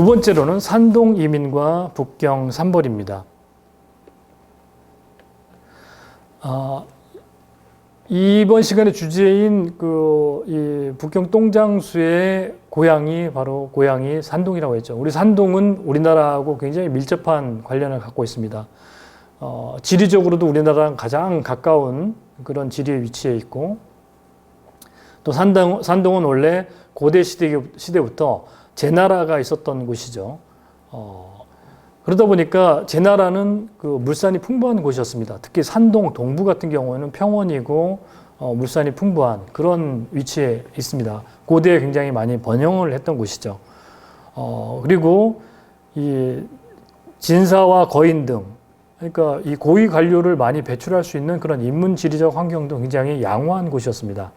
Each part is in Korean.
두 번째로는 산동 이민과 북경 산벌입니다. 이번 시간의 주제인 이 북경 똥장수의 고향이 바로 고향이 산동이라고 했죠. 우리 산동은 우리나라하고 굉장히 밀접한 관련을 갖고 있습니다. 지리적으로도 우리나라랑 가장 가까운 그런 지리에 위치해 있고, 또 산동은 원래 고대 시대부터 제나라가 있었던 곳이죠. 그러다 보니까 제나라는 그 물산이 풍부한 곳이었습니다. 특히 산동 동부 같은 경우에는 평원이고 물산이 풍부한 그런 위치에 있습니다. 고대에 굉장히 많이 번영을 했던 곳이죠. 그리고 이 진사와 거인 등, 그러니까 이 고위 관료를 많이 배출할 수 있는 그런 인문 지리적 환경도 굉장히 양호한 곳이었습니다.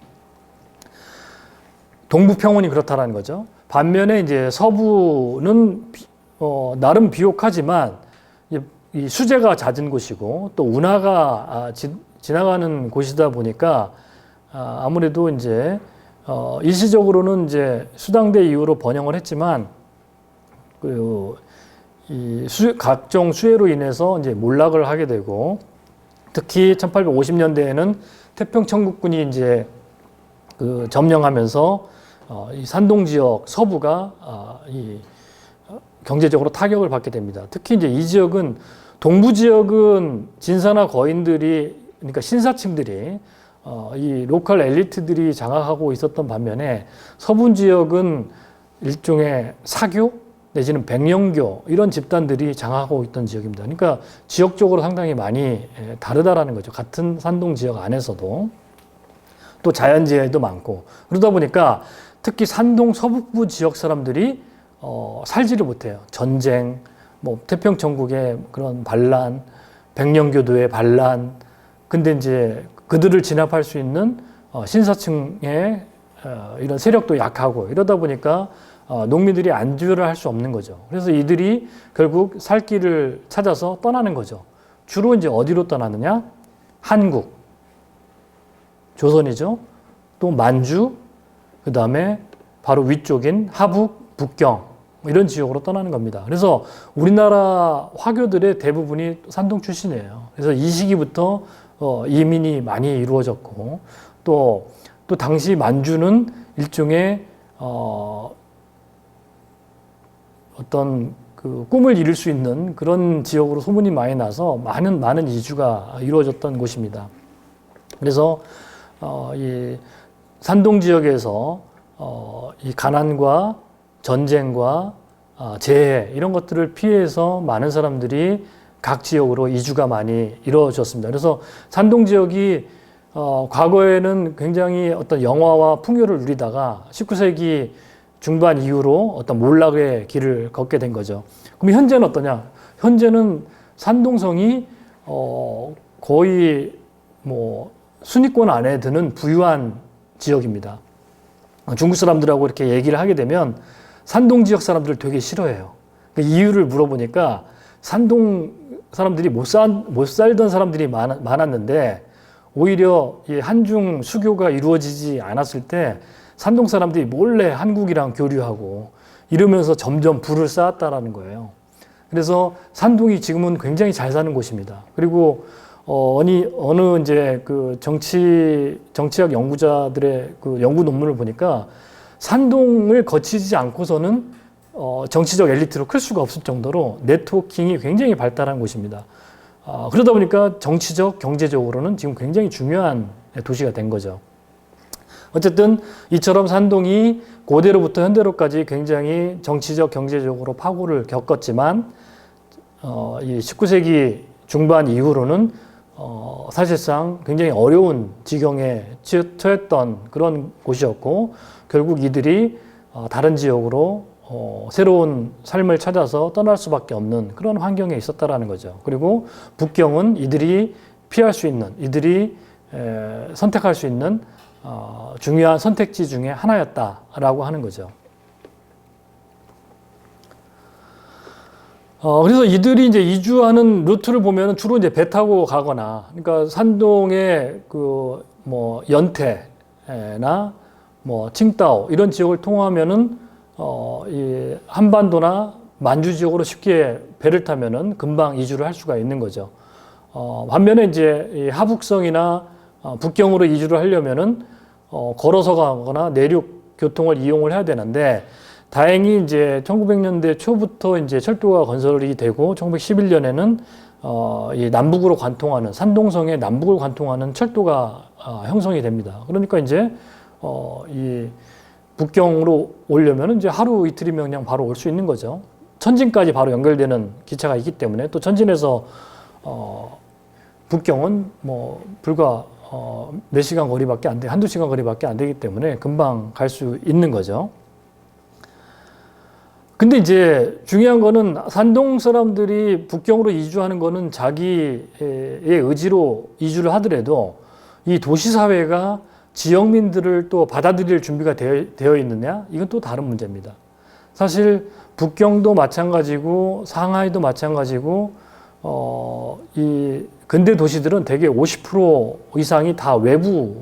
동부 평원이 그렇다라는 거죠. 반면에 이제 서부는 나름 비옥하지만 이 수재가 잦은 곳이고 또 운하가 지나가는 곳이다 보니까 아무래도 이제 일시적으로는 이제 수당대 이후로 번영을 했지만 각종 수해로 인해서 이제 몰락을 하게 되고, 특히 1850년대에는 태평천국군이 이제 점령하면서 이 산동 지역 서부가 경제적으로 타격을 받게 됩니다. 특히 이제 이 지역은, 동부 지역은 진사나 거인들이, 그러니까 신사층들이 이 로컬 엘리트들이 장악하고 있었던 반면에 서부 지역은 일종의 사교 내지는 백령교 이런 집단들이 장악하고 있던 지역입니다. 그러니까 지역적으로 상당히 많이 다르다라는 거죠. 같은 산동 지역 안에서도. 또 자연재해도 많고, 그러다 보니까 특히 산동 서북부 지역 사람들이 살지를 못해요. 전쟁, 뭐 태평천국의 그런 반란, 백령교도의 반란. 근데 이제 그들을 진압할 수 있는 신사층의 이런 세력도 약하고, 이러다 보니까 농민들이 안주를 할 수 없는 거죠. 그래서 이들이 결국 살 길을 찾아서 떠나는 거죠. 주로 이제 어디로 떠나느냐? 한국, 조선이죠. 또 만주, 그 다음에 바로 위쪽인 하북, 북경, 이런 지역으로 떠나는 겁니다. 그래서 우리나라 화교들의 대부분이 산동 출신이에요. 그래서 이 시기부터 이민이 많이 이루어졌고, 또 당시 만주는 일종의 어떤 그 꿈을 이룰 수 있는 그런 지역으로 소문이 많이 나서 많은 이주가 이루어졌던 곳입니다. 그래서 이 산동 지역에서 이 가난과 전쟁과 재해 이런 것들을 피해서 많은 사람들이 각 지역으로 이주가 많이 이루어졌습니다. 그래서 산동 지역이 과거에는 굉장히 어떤 영화와 풍요를 누리다가 19세기 중반 이후로 어떤 몰락의 길을 걷게 된 거죠. 그럼 현재는 어떠냐? 현재는 산동성이 거의 뭐 순위권 안에 드는 부유한 지역입니다. 중국 사람들하고 이렇게 얘기를 하게 되면 산동 지역 사람들을 되게 싫어해요. 그 이유를 물어보니까 산동 사람들이 못 살던 사람들이 많았는데, 오히려 이 한중 수교가 이루어지지 않았을 때 산동 사람들이 몰래 한국이랑 교류하고 이러면서 점점 부를 쌓았다라는 거예요. 그래서 산동이 지금은 굉장히 잘 사는 곳입니다. 그리고 어느 이제 그 정치학 연구자들의 그 연구 논문을 보니까 산동을 거치지 않고서는 정치적 엘리트로 클 수가 없을 정도로 네트워킹이 굉장히 발달한 곳입니다. 그러다 보니까 정치적, 경제적으로는 지금 굉장히 중요한 도시가 된 거죠. 어쨌든 이처럼 산동이 고대로부터 현대로까지 굉장히 정치적, 경제적으로 파고를 겪었지만 이 19세기 중반 이후로는 사실상 굉장히 어려운 지경에 처했던 그런 곳이었고, 결국 이들이 다른 지역으로 새로운 삶을 찾아서 떠날 수밖에 없는 그런 환경에 있었다라는 거죠. 그리고 북경은 이들이 피할 수 있는, 이들이 선택할 수 있는 중요한 선택지 중에 하나였다라고 하는 거죠. 그래서 이들이 이제 이주하는 루트를 보면 주로 이제 배 타고 가거나, 그러니까 산동의 뭐 연태나 뭐 칭다오 이런 지역을 통하면은 이 한반도나 만주 지역으로 쉽게 배를 타면은 금방 이주를 할 수가 있는 거죠. 반면에 이제 이 하북성이나 북경으로 이주를 하려면은 걸어서 가거나 내륙 교통을 이용을 해야 되는데, 다행히 이제 1900년대 초부터 이제 철도가 건설이 되고 1911년에는 이 남북으로 관통하는, 산동성의 남북을 관통하는 철도가 형성이 됩니다. 그러니까 이제 이 북경으로 오려면 이제 하루 이틀이면 그냥 바로 올 수 있는 거죠. 천진까지 바로 연결되는 기차가 있기 때문에, 또 천진에서 북경은 뭐 불과 몇 시간 거리밖에 안 돼, 한두 시간 거리밖에 안 되기 때문에 금방 갈 수 있는 거죠. 근데 이제 중요한 거는 산동 사람들이 북경으로 이주하는 거는 자기의 의지로 이주를 하더라도 이 도시사회가 지역민들을 또 받아들일 준비가 되어 있느냐? 이건 또 다른 문제입니다. 사실 북경도 마찬가지고 상하이도 마찬가지고 이 근대 도시들은 대개 50% 이상이 다 외부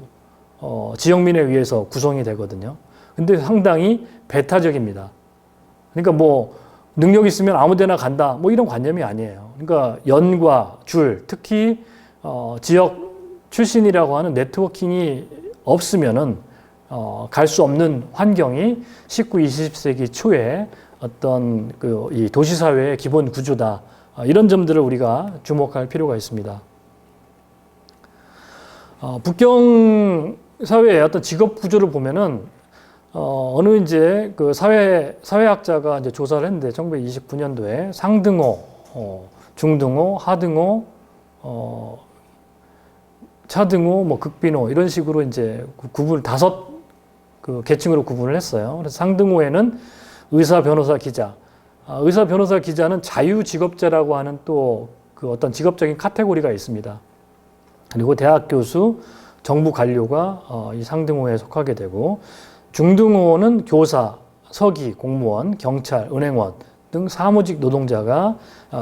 지역민에 의해서 구성이 되거든요. 근데 상당히 배타적입니다. 그러니까 뭐 능력 있으면 아무 데나 간다, 뭐 이런 관념이 아니에요. 그러니까 연과 줄, 특히 지역 출신이라고 하는 네트워킹이 없으면은 갈 수 없는 환경이 19, 20세기 초에 어떤 이 도시 사회의 기본 구조다. 이런 점들을 우리가 주목할 필요가 있습니다. 북경 사회의 어떤 직업 구조를 보면은 어느 이제 그 사회학자가 이제 조사를 했는데 1929년도에 상등호, 중등호, 하등호, 차등호, 뭐 극빈호 이런 식으로 이제 다섯 그 계층으로 구분을 했어요. 그래서 상등호에는 의사, 변호사, 기자. 의사, 변호사, 기자는 자유직업자라고 하는 또 그 어떤 직업적인 카테고리가 있습니다. 그리고 대학 교수, 정부 관료가 이 상등호에 속하게 되고, 중등호는 교사, 서기, 공무원, 경찰, 은행원 등 사무직 노동자가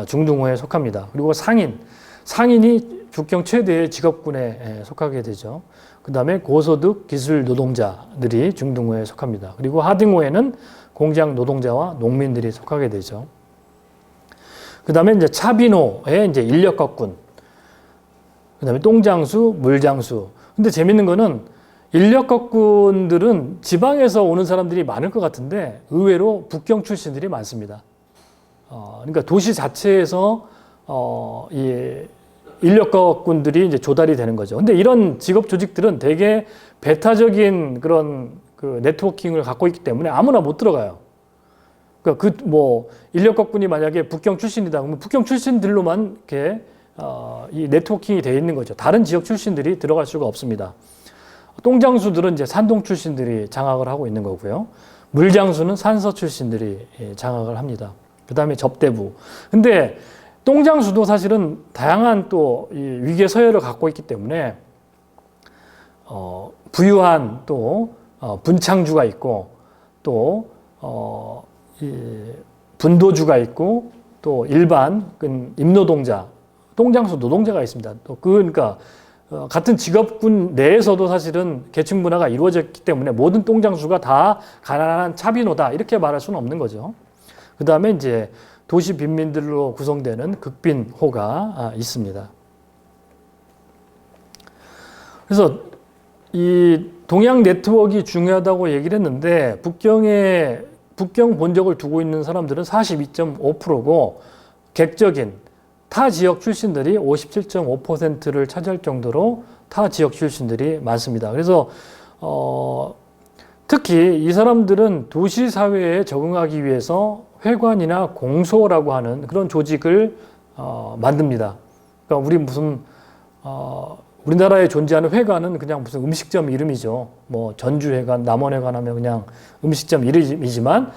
중등호에 속합니다. 그리고 상인이 북경 최대의 직업군에 속하게 되죠. 그 다음에 고소득 기술 노동자들이 중등호에 속합니다. 그리고 하등호에는 공장 노동자와 농민들이 속하게 되죠. 그 다음에 이제 차빈호에 이제 인력거꾼, 그 다음에 똥장수, 물장수. 근데 재밌는 거는 인력거꾼들은 지방에서 오는 사람들이 많을 것 같은데 의외로 북경 출신들이 많습니다. 그러니까 도시 자체에서 이 인력거꾼들이 이제 조달이 되는 거죠. 근데 이런 직업 조직들은 되게 배타적인 그런 그 네트워킹을 갖고 있기 때문에 아무나 못 들어가요. 그러니까 인력거꾼이 만약에 북경 출신이다 그러면 북경 출신들로만 이렇게 이 네트워킹이 되어 있는 거죠. 다른 지역 출신들이 들어갈 수가 없습니다. 똥장수들은 이제 산동 출신들이 장악을 하고 있는 거고요. 물장수는 산서 출신들이 장악을 합니다. 그 다음에 접대부. 근데 똥장수도 사실은 다양한 또 이 위계 서열을 갖고 있기 때문에 부유한 또 분창주가 있고 또 이 분도주가 있고 또 일반 임노동자, 똥장수 노동자가 있습니다. 또 그러니까 같은 직업군 내에서도 사실은 계층 분화가 이루어졌기 때문에 모든 똥장수가 다 가난한 차빈호다 이렇게 말할 수는 없는 거죠. 그 다음에 이제 도시 빈민들로 구성되는 극빈호가 있습니다. 그래서 이 동양 네트워크가 중요하다고 얘기를 했는데 북경 본적을 두고 있는 사람들은 42.5%고 객적인 타 지역 출신들이 57.5%를 차지할 정도로 타 지역 출신들이 많습니다. 그래서 특히 이 사람들은 도시 사회에 적응하기 위해서 회관이나 공소라고 하는 그런 조직을 만듭니다. 그러니까 우리나라에 존재하는 회관은 그냥 무슨 음식점 이름이죠. 뭐 전주회관, 남원회관 하면 그냥 음식점 이름이지만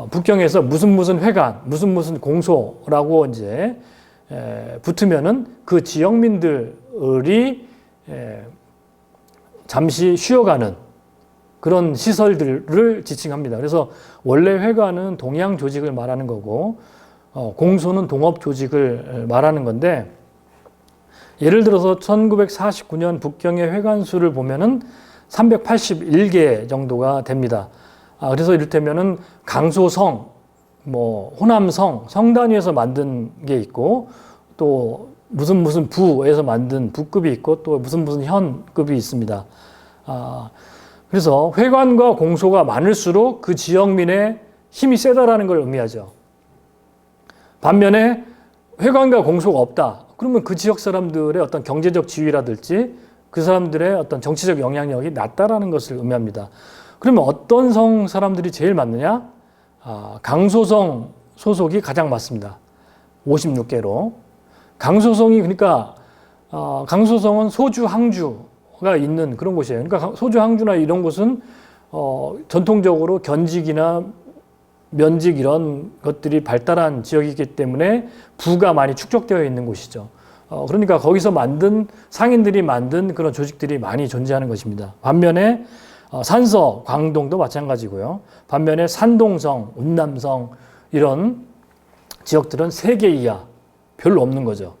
북경에서 무슨 회관, 무슨 공소라고 이제 붙으면은 그 지역민들이 잠시 쉬어가는 그런 시설들을 지칭합니다. 그래서 원래 회관은 동양 조직을 말하는 거고 공소는 동업 조직을 말하는 건데, 예를 들어서 1949년 북경의 회관 수를 보면은 381개 정도가 됩니다. 그래서 이를테면은 강소성, 뭐 호남성, 성 단위에서 만든 게 있고 또 무슨 부에서 만든 부급이 있고 또 무슨 현급이 있습니다. 그래서 회관과 공소가 많을수록 그 지역민의 힘이 세다라는 걸 의미하죠. 반면에 회관과 공소가 없다. 그러면 그 지역 사람들의 어떤 경제적 지위라든지 그 사람들의 어떤 정치적 영향력이 낮다라는 것을 의미합니다. 그러면 어떤 성 사람들이 제일 많느냐? 강소성 소속이 가장 많습니다. 56개로. 강소성이 그러니까 강소성은 소주, 항주가 있는 그런 곳이에요. 그러니까 소주, 항주나 이런 곳은 전통적으로 견직이나 면직 이런 것들이 발달한 지역이기 때문에 부가 많이 축적되어 있는 곳이죠. 그러니까 거기서 만든 상인들이 만든 그런 조직들이 많이 존재하는 것입니다. 반면에 산서, 광동도 마찬가지고요. 반면에 산동성, 운남성 이런 지역들은 3개 이하 별로 없는 거죠.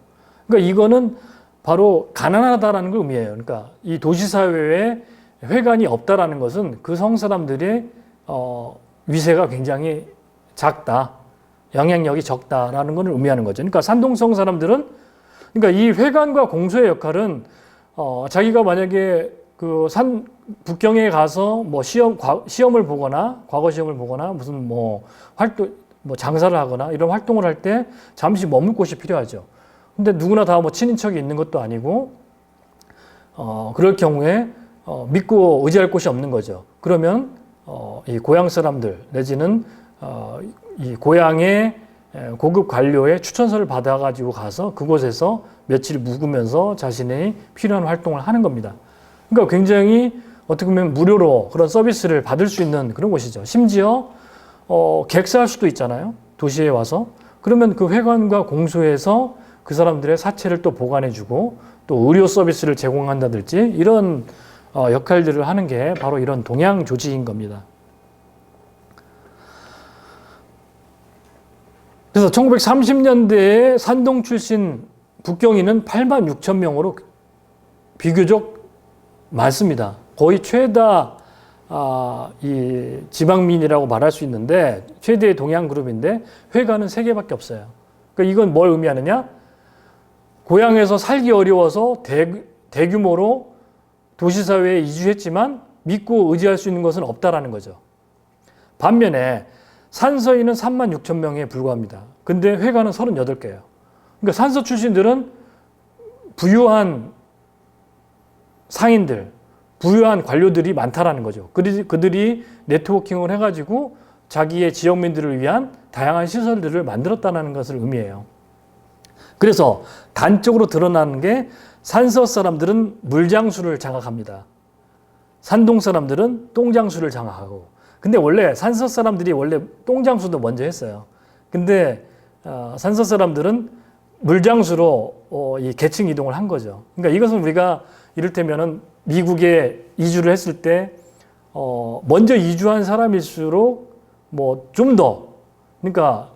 그러니까 이거는 바로 가난하다라는 걸 의미해요. 그러니까 이 도시사회에 회관이 없다라는 것은 그 성 사람들의 위세가 굉장히 작다, 영향력이 적다라는 것을 의미하는 거죠. 그러니까 산동성 사람들은 그러니까 이 회관과 공소의 역할은 자기가 만약에 그 북경에 가서 뭐 시험을 보거나 과거 시험을 보거나 무슨 뭐 활동 뭐 장사를 하거나 이런 활동을 할 때 잠시 머물 곳이 필요하죠. 근데 누구나 다 뭐 친인척이 있는 것도 아니고 그럴 경우에 믿고 의지할 곳이 없는 거죠. 그러면 이 고향 사람들 내지는 이 고향의 고급 관료의 추천서를 받아가지고 가서 그곳에서 며칠 묵으면서 자신의 필요한 활동을 하는 겁니다. 그러니까 굉장히 어떻게 보면 무료로 그런 서비스를 받을 수 있는 그런 곳이죠. 심지어 객사할 수도 있잖아요. 도시에 와서. 그러면 그 회관과 공소에서 그 사람들의 사체를 또 보관해주고 또 의료 서비스를 제공한다든지 이런 역할들을 하는 게 바로 이런 동양 조직인 겁니다. 그래서 1930년대에 산동 출신 북경인은 8만 6천 명으로 비교적 많습니다. 거의 최다 이 지방민이라고 말할 수 있는데 최대의 동양 그룹인데 회관은 3개밖에 없어요. 그러니까 이건 뭘 의미하느냐? 고향에서 살기 어려워서 대규모로 도시사회에 이주했지만 믿고 의지할 수 있는 것은 없다라는 거죠. 반면에 산서인은 3만 6천 명에 불과합니다. 근데 회관은 38개예요. 그러니까 산서 출신들은 부유한 상인들, 부유한 관료들이 많다라는 거죠. 그들이 네트워킹을 해가지고 자기의 지역민들을 위한 다양한 시설들을 만들었다는 것을 의미해요. 그래서 단적으로 드러나는 게 산서 사람들은 물장수를 장악합니다. 산동 사람들은 똥장수를 장악하고. 근데 원래 산서 사람들이 원래 똥장수도 먼저 했어요. 근데 산서 사람들은 물장수로 이 계층 이동을 한 거죠. 그러니까 이것은 우리가 이를테면은 미국에 이주를 했을 때 먼저 이주한 사람일수록 뭐 좀 더 그러니까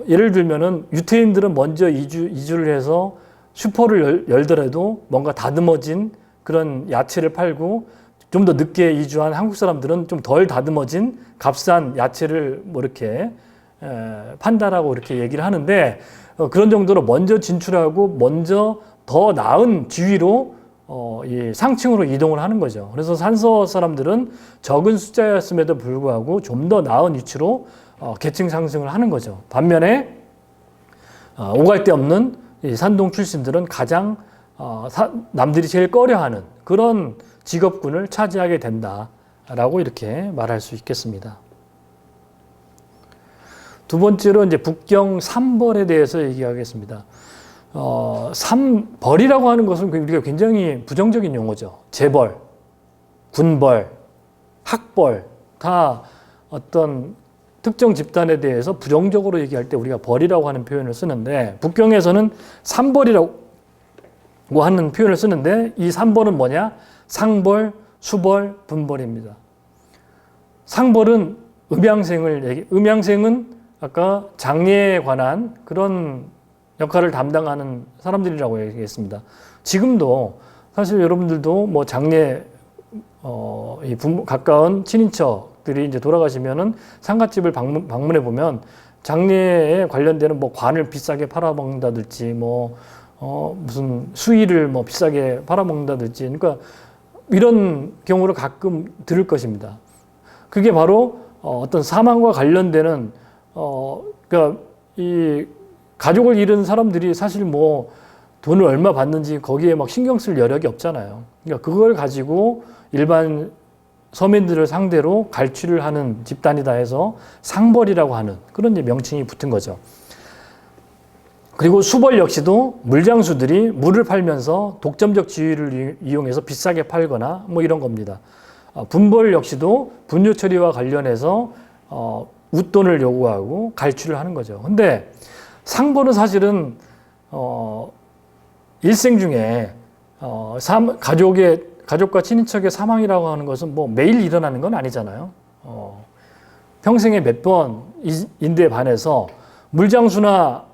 예를 들면은 유태인들은 먼저 이주를 해서 슈퍼를 열더라도 뭔가 다듬어진 그런 야채를 팔고 좀 더 늦게 이주한 한국 사람들은 좀 덜 다듬어진 값싼 야채를 뭐 이렇게 판다라고 이렇게 얘기를 하는데 그런 정도로 먼저 진출하고 먼저 더 나은 지위로 이 상층으로 이동을 하는 거죠. 그래서 산서 사람들은 적은 숫자였음에도 불구하고 좀 더 나은 위치로 계층 상승을 하는 거죠. 반면에 오갈 데 없는 이 산동 출신들은 가장 남들이 제일 꺼려하는 그런 직업군을 차지하게 된다라고 이렇게 말할 수 있겠습니다. 두 번째로 이제 북경 삼벌에 대해서 얘기하겠습니다. 삼벌이라고 하는 것은 우리가 굉장히 부정적인 용어죠. 재벌, 군벌, 학벌 다 어떤 특정 집단에 대해서 부정적으로 얘기할 때 우리가 벌이라고 하는 표현을 쓰는데 북경에서는 삼벌이라고 하는 표현을 쓰는데 이 삼벌은 뭐냐? 상벌, 수벌, 분벌입니다. 상벌은 음양생은 아까 장례에 관한 그런 역할을 담당하는 사람들이라고 얘기했습니다. 지금도 사실 여러분들도 뭐 장례 가까운 친인척들이 이제 돌아가시면은 상갓집을 방문해 보면 장례에 관련되는 뭐 관을 비싸게 팔아먹는다든지 무슨 수의를 뭐 비싸게 팔아먹는다든지 그러니까 이런 경우를 가끔 들을 것입니다. 그게 바로 어떤 사망과 관련되는 그러니까 이 가족을 잃은 사람들이 사실 뭐 돈을 얼마 받는지 거기에 막 신경 쓸 여력이 없잖아요. 그러니까 그걸 가지고 일반 서민들을 상대로 갈취를 하는 집단이다 해서 상벌이라고 하는 그런 이제 명칭이 붙은 거죠. 그리고 수벌 역시도 물장수들이 물을 팔면서 독점적 지위를 이용해서 비싸게 팔거나 뭐 이런 겁니다. 분벌 역시도 분뇨 처리와 관련해서 웃돈을 요구하고 갈취를 하는 거죠. 근데 상벌은 사실은 일생 중에 가족과 친인척의 사망이라고 하는 것은 뭐 매일 일어나는 건 아니잖아요. 평생에 몇 번인데 반해서 물장수나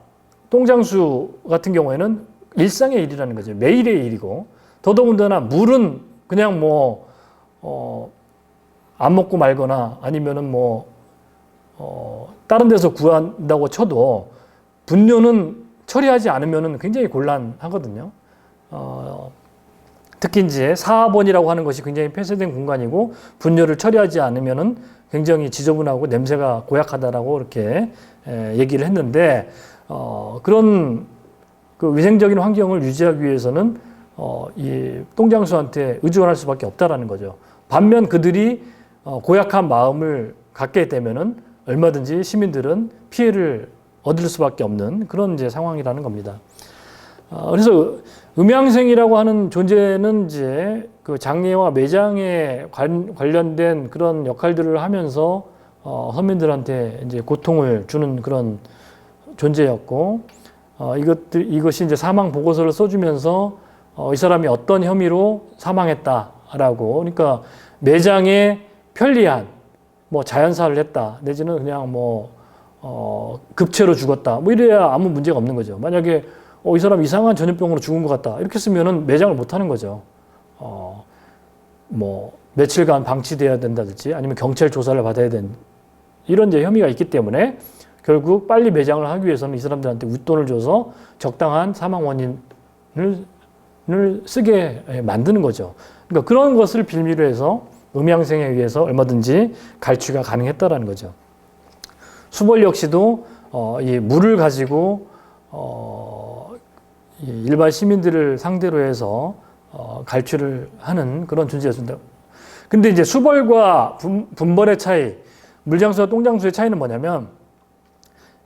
똥장수 같은 경우에는 일상의 일이라는 거죠. 매일의 일이고 더더군다나 물은 그냥 안 먹고 말거나 아니면은 다른 데서 구한다고 쳐도 분뇨는 처리하지 않으면은 굉장히 곤란하거든요. 특히 이제 사하본이라고 하는 것이 굉장히 폐쇄된 공간이고 분뇨를 처리하지 않으면은 굉장히 지저분하고 냄새가 고약하다라고 이렇게 얘기를 했는데 그런 그 위생적인 환경을 유지하기 위해서는 이 똥장수한테 의존할 수밖에 없다라는 거죠. 반면 그들이 고약한 마음을 갖게 되면은 얼마든지 시민들은 피해를 얻을 수밖에 없는 그런 이제 상황이라는 겁니다. 그래서 음양생이라고 하는 존재는 이제 그 장례와 매장에 관련된 그런 역할들을 하면서 서민들한테 이제 고통을 주는 그런 존재였고, 이것이 이제 사망 보고서를 써주면서 이 사람이 어떤 혐의로 사망했다라고, 그러니까 매장에 편리한 뭐 자연사를 했다 내지는 그냥 급체로 죽었다 뭐 이래야 아무 문제가 없는 거죠. 만약에 이 사람 이상한 전염병으로 죽은 것 같다 이렇게 쓰면은 매장을 못 하는 거죠. 며칠간 방치돼야 된다든지 아니면 경찰 조사를 받아야 된 이런 이제 혐의가 있기 때문에 결국 빨리 매장을 하기 위해서는 이 사람들한테 웃돈을 줘서 적당한 사망 원인을 쓰게 만드는 거죠. 그러니까 그런 것을 빌미로 해서 음양생에 의해서 얼마든지 갈취가 가능했다라는 거죠. 수벌 역시도 이 물을 가지고 일반 시민들을 상대로 해서 갈취를 하는 그런 존재였습니다. 근데 이제 수벌과 분벌의 차이, 물장수와 똥장수의 차이는 뭐냐면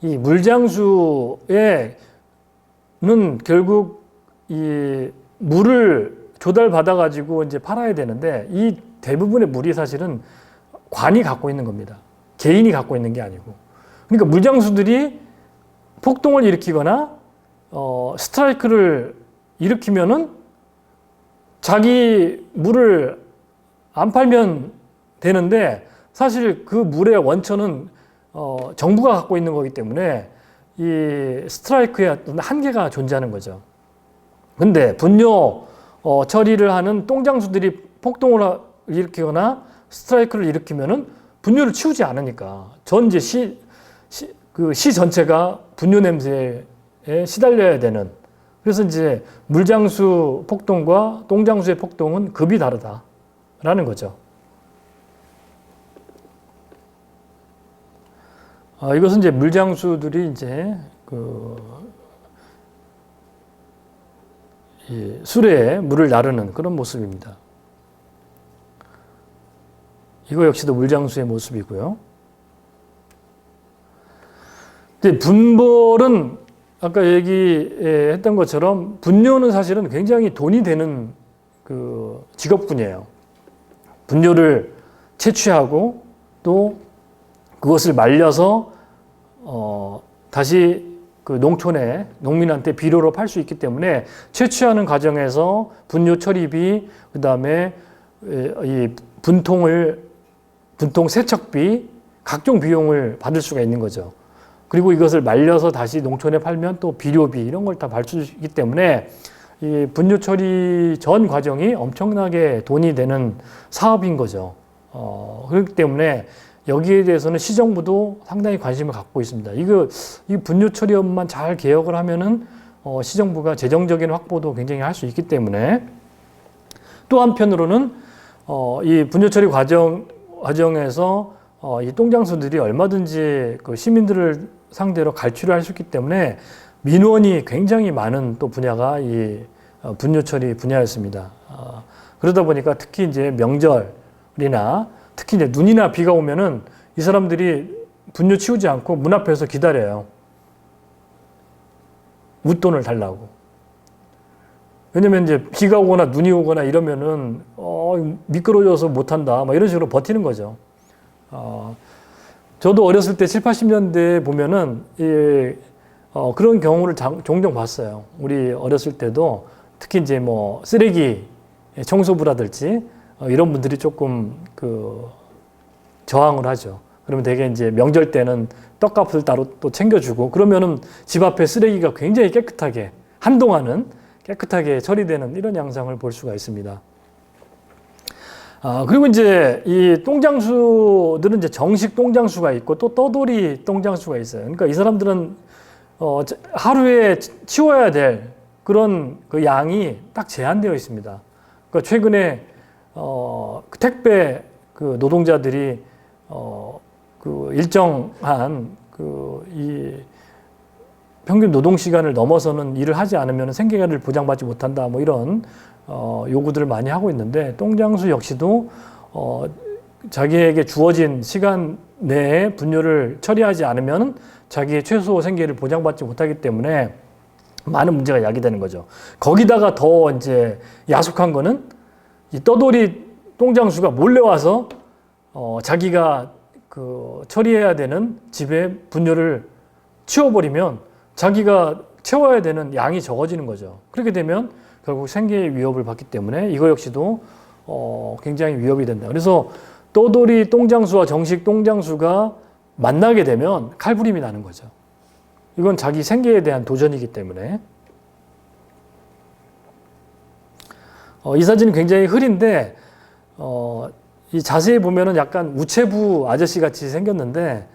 이 물장수에는 결국 이 물을 조달받아 가지고 이제 팔아야 되는데 이 대부분의 물이 사실은 관이 갖고 있는 겁니다. 개인이 갖고 있는 게 아니고. 그러니까 물장수들이 폭동을 일으키거나 스트라이크를 일으키면은 자기 물을 안 팔면 되는데 사실 그 물의 원천은 정부가 갖고 있는 거기 때문에 이 스트라이크에 어떤 한계가 존재하는 거죠. 근데 분뇨 처리를 하는 똥장수들이 폭동을 일으키거나 스트라이크를 일으키면은 분뇨를 치우지 않으니까 전 시 전체가 분뇨 냄새에 시달려야 되는, 그래서 이제 물장수 폭동과 똥장수의 폭동은 급이 다르다라는 거죠. 이것은 이제 물장수들이 이제 이 수레에 물을 나르는 그런 모습입니다. 이거 역시도 물장수의 모습이고요. 근데 분벌은 아까 얘기했던 것처럼 분뇨는 사실은 굉장히 돈이 되는 그 직업군이에요. 분뇨를 채취하고 또 그것을 말려서 다시 그 농촌에 농민한테 비료로 팔 수 있기 때문에 채취하는 과정에서 분뇨 처리비, 그 다음에 이 분통 세척비, 각종 비용을 받을 수가 있는 거죠. 그리고 이것을 말려서 다시 농촌에 팔면 또 비료비 이런 걸 다 받을 수 있기 때문에 이 분뇨 처리 전 과정이 엄청나게 돈이 되는 사업인 거죠. 그렇기 때문에 여기에 대해서는 시정부도 상당히 관심을 갖고 있습니다. 이 분뇨 처리업만 잘 개혁을 하면은 시정부가 재정적인 확보도 굉장히 할 수 있기 때문에, 또 한편으로는 이 분뇨 처리 과정에서 이 똥장수들이 얼마든지 그 시민들을 상대로 갈취를 할 수 있기 때문에 민원이 굉장히 많은 또 분야가 이 분뇨 처리 분야였습니다. 그러다 보니까 특히 이제 명절이나 특히 이제 눈이나 비가 오면은 이 사람들이 분뇨 치우지 않고 문 앞에서 기다려요. 웃돈을 달라고. 왜냐면 이제 비가 오거나 눈이 오거나 이러면은 미끄러져서 못한다, 막 이런 식으로 버티는 거죠. 저도 어렸을 때 7, 80년대에 보면은 그런 경우를 종종 봤어요. 우리 어렸을 때도 특히 이제 뭐 쓰레기 청소부라든지 이런 분들이 조금 저항을 하죠. 그러면 되게 이제 명절 때는 떡값을 따로 또 챙겨주고, 그러면은 집 앞에 쓰레기가 굉장히 깨끗하게, 한동안은 깨끗하게 처리되는 이런 양상을 볼 수가 있습니다. 그리고 이제 이 똥장수들은 이제 정식 똥장수가 있고 또 떠돌이 똥장수가 있어요. 그러니까 이 사람들은 하루에 치워야 될 그런 그 양이 딱 제한되어 있습니다. 그러니까 최근에 그 택배 그 노동자들이 그 일정한 이 평균 노동 시간을 넘어서는 일을 하지 않으면 생계를 보장받지 못한다, 뭐 이런 요구들을 많이 하고 있는데, 똥장수 역시도 자기에게 주어진 시간 내에 분뇨를 처리하지 않으면 자기의 최소 생계를 보장받지 못하기 때문에 많은 문제가 야기되는 거죠. 거기다가 더 이제 야속한 거는 이 떠돌이 똥장수가 몰래 와서 자기가 처리해야 되는 집에 분뇨를 치워버리면 자기가 채워야 되는 양이 적어지는 거죠. 그렇게 되면 결국 생계의 위협을 받기 때문에 이거 역시도 굉장히 위협이 된다. 그래서 떠돌이 똥장수와 정식 똥장수가 만나게 되면 칼부림이 나는 거죠. 이건 자기 생계에 대한 도전이기 때문에. 이 사진은 굉장히 흐린데 이 자세히 보면은 약간 우체부 아저씨 같이 생겼는데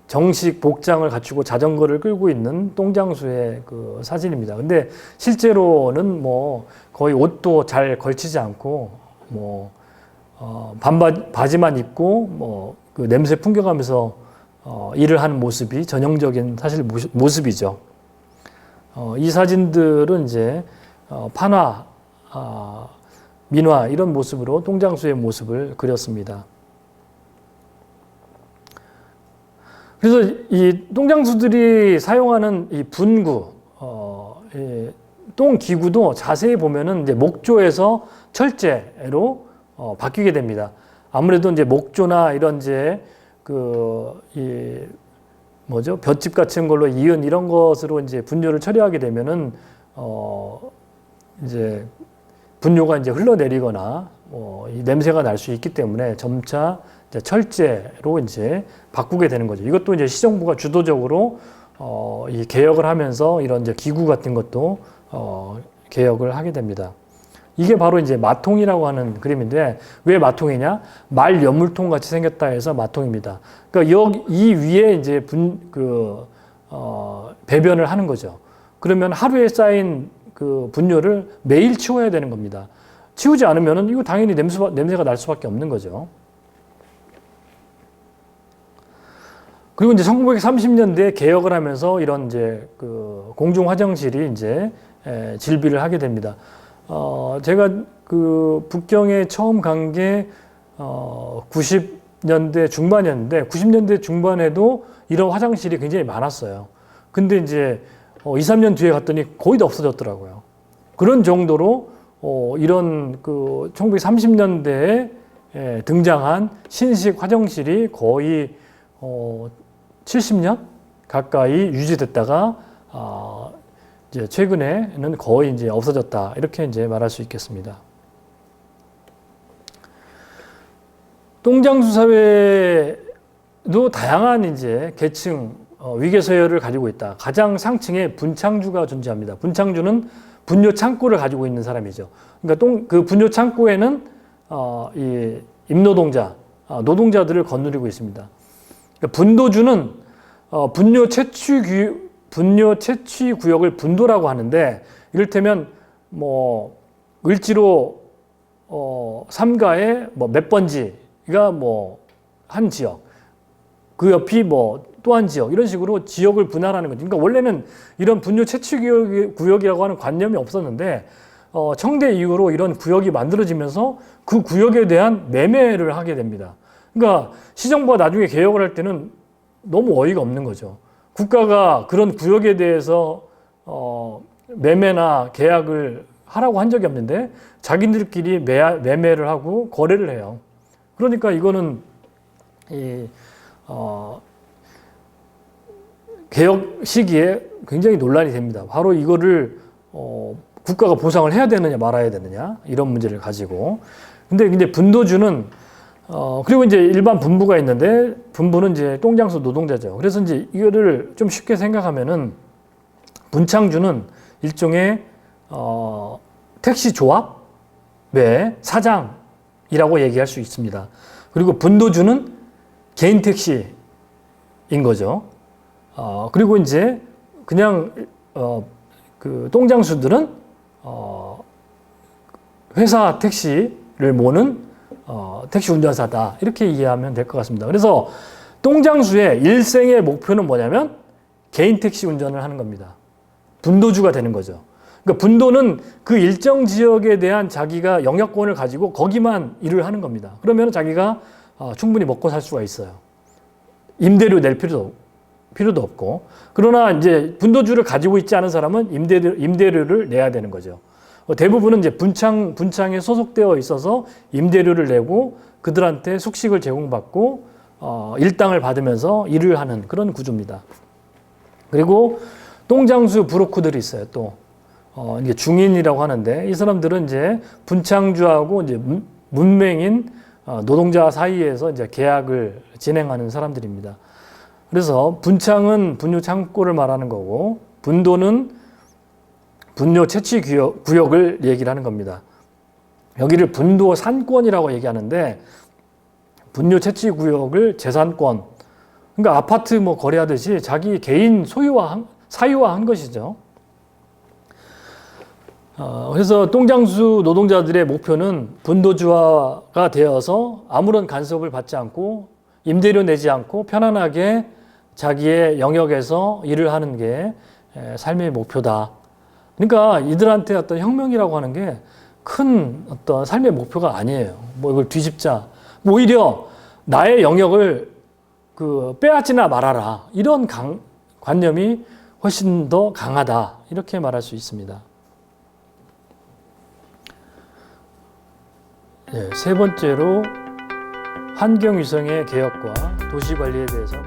정식 복장을 갖추고 자전거를 끌고 있는 똥장수의 그 사진입니다. 근데 실제로는 뭐 거의 옷도 잘 걸치지 않고 뭐 바지만 입고 뭐 그 냄새 풍겨가면서 일을 하는 모습이 전형적인 사실 모습이죠. 이 사진들은 이제 판화, 민화 이런 모습으로 똥장수의 모습을 그렸습니다. 그래서 이 똥장수들이 사용하는 이 분구, 똥 기구도 자세히 보면은 이제 목조에서 철제로 바뀌게 됩니다. 아무래도 이제 목조나 이런 이제 볏짚 같은 걸로 이은 이런 것으로 이제 분뇨를 처리하게 되면은 이제 분뇨가 이제 흘러내리거나 이 냄새가 날 수 있기 때문에 점차 이제 철제로 이제 바꾸게 되는 거죠. 이것도 이제 시정부가 주도적으로 이 개혁을 하면서 이런 이제 기구 같은 것도 개혁을 하게 됩니다. 이게 바로 이제 마통이라고 하는 그림인데, 왜 마통이냐? 말 연물통 같이 생겼다 해서 마통입니다. 그러니까 이 위에 이제 배변을 하는 거죠. 그러면 하루에 쌓인 그 분뇨를 매일 치워야 되는 겁니다. 치우지 않으면은 이거 당연히 냄새가 날 수밖에 없는 거죠. 그리고 이제 1930년대에 개혁을 하면서 이런 이제 그 공중 화장실이 이제 질비를 하게 됩니다. 제가 그 북경에 처음 간 게 90년대 중반이었는데 90년대 중반에도 이런 화장실이 굉장히 많았어요. 근데 이제 2, 3년 뒤에 갔더니 거의 다 없어졌더라고요. 그런 정도로 이런 그 1930년대에 등장한 신식 화장실이 거의 70년 가까이 유지됐다가 이제 최근에는 거의 이제 없어졌다, 이렇게 이제 말할 수 있겠습니다. 똥장수 사회도 다양한 이제 계층 위계서열을 가지고 있다. 가장 상층에 분창주가 존재합니다. 분창주는 분뇨 창고를 가지고 있는 사람이죠. 그러니까 그 분뇨 창고에는 이 임노동자, 노동자들을 거느리고 있습니다. 그러니까 분도주는 분뇨 채취 구역을 분도라고 하는데, 이를테면 뭐 을지로 삼가의 뭐 몇 번지가 뭐 한 지역, 그 옆이 뭐 또 한 지역, 이런 식으로 지역을 분할하는 거죠. 그러니까 원래는 이런 분뇨 채취 구역이라고 하는 관념이 없었는데 청대 이후로 이런 구역이 만들어지면서 그 구역에 대한 매매를 하게 됩니다. 그러니까 시정부가 나중에 개혁을 할 때는 너무 어이가 없는 거죠. 국가가 그런 구역에 대해서 매매나 계약을 하라고 한 적이 없는데 자기들끼리 매매를 하고 거래를 해요. 그러니까 이거는 개혁 시기에 굉장히 논란이 됩니다. 바로 이거를 국가가 보상을 해야 되느냐 말아야 되느냐, 이런 문제를 가지고. 근데 이제 분도주는 그리고 이제 일반 분부가 있는데, 분부는 이제 똥장수 노동자죠. 그래서 이제 이거를 좀 쉽게 생각하면은 분창주는 일종의 택시 조합의 사장이라고 얘기할 수 있습니다. 그리고 분도주는 개인 택시인 거죠. 그리고 이제 그냥 그 똥장수들은 회사 택시를 모는 택시 운전사다, 이렇게 이해하면 될 것 같습니다. 그래서 똥장수의 일생의 목표는 뭐냐면 개인 택시 운전을 하는 겁니다. 분도주가 되는 거죠. 그러니까 분도는 그 일정 지역에 대한 자기가 영역권을 가지고 거기만 일을 하는 겁니다. 그러면 자기가 충분히 먹고 살 수가 있어요. 임대료 낼 필요도 없고. 그러나 이제 분도주를 가지고 있지 않은 사람은 임대료를 내야 되는 거죠. 대부분은 이제 분창에 소속되어 있어서 임대료를 내고 그들한테 숙식을 제공받고 일당을 받으면서 일을 하는 그런 구조입니다. 그리고 똥장수 브로커들이 있어요. 또 이게 중인이라고 하는데, 이 사람들은 이제 분창주하고 이제 문맹인 노동자 사이에서 이제 계약을 진행하는 사람들입니다. 그래서 분창은 분뇨 창고를 말하는 거고, 분도는 분뇨 채취 구역을 얘기를 하는 겁니다. 여기를 분도 산권이라고 얘기하는데, 분뇨 채취 구역을 재산권, 그러니까 아파트 뭐 거래하듯이 자기 개인 사유화한 것이죠. 그래서 똥장수 노동자들의 목표는 분도주화가 되어서 아무런 간섭을 받지 않고 임대료 내지 않고 편안하게 자기의 영역에서 일을 하는 게 삶의 목표다. 그러니까 이들한테 어떤 혁명이라고 하는 게 큰 어떤 삶의 목표가 아니에요. 뭐 이걸 뒤집자. 오히려 나의 영역을 빼앗지나 말아라. 이런 관념이 훨씬 더 강하다. 이렇게 말할 수 있습니다. 세 번째로 환경위성의 개혁과 도시관리에 대해서